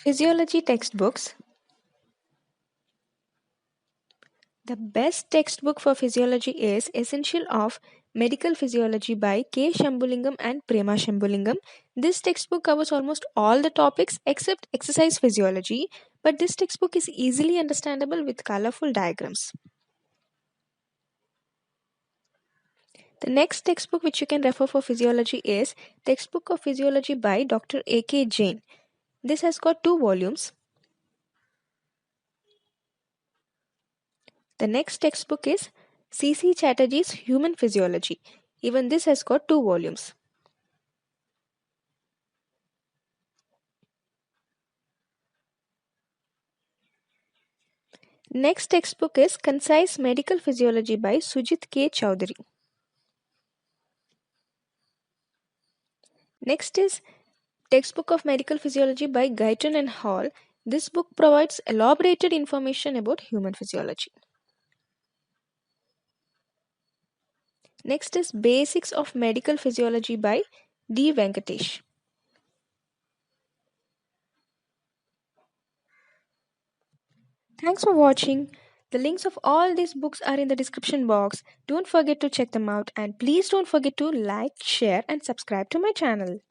Physiology textbooks. The best textbook for physiology is Essential of Medical Physiology by K. Shambulingam and Prema Shambulingam. This textbook covers almost all the topics except exercise physiology, but this textbook is easily understandable with colorful diagrams. The next textbook which you can refer for physiology is Textbook of Physiology by Dr. A.K. Jain. This has got 2 volumes. The next textbook is C.C. Chatterjee's Human Physiology. Even this has got 2 volumes. Next textbook is Concise Medical Physiology by Sujit K. Chowdhury. Next is Textbook of Medical Physiology by Guyton and Hall. This book provides elaborated information about human physiology. Next is Basics of Medical Physiology by D. Venkatesh. Thanks for watching. The links of all these books are in the description box. Don't forget to check them out and please don't forget to like, share and subscribe to my channel.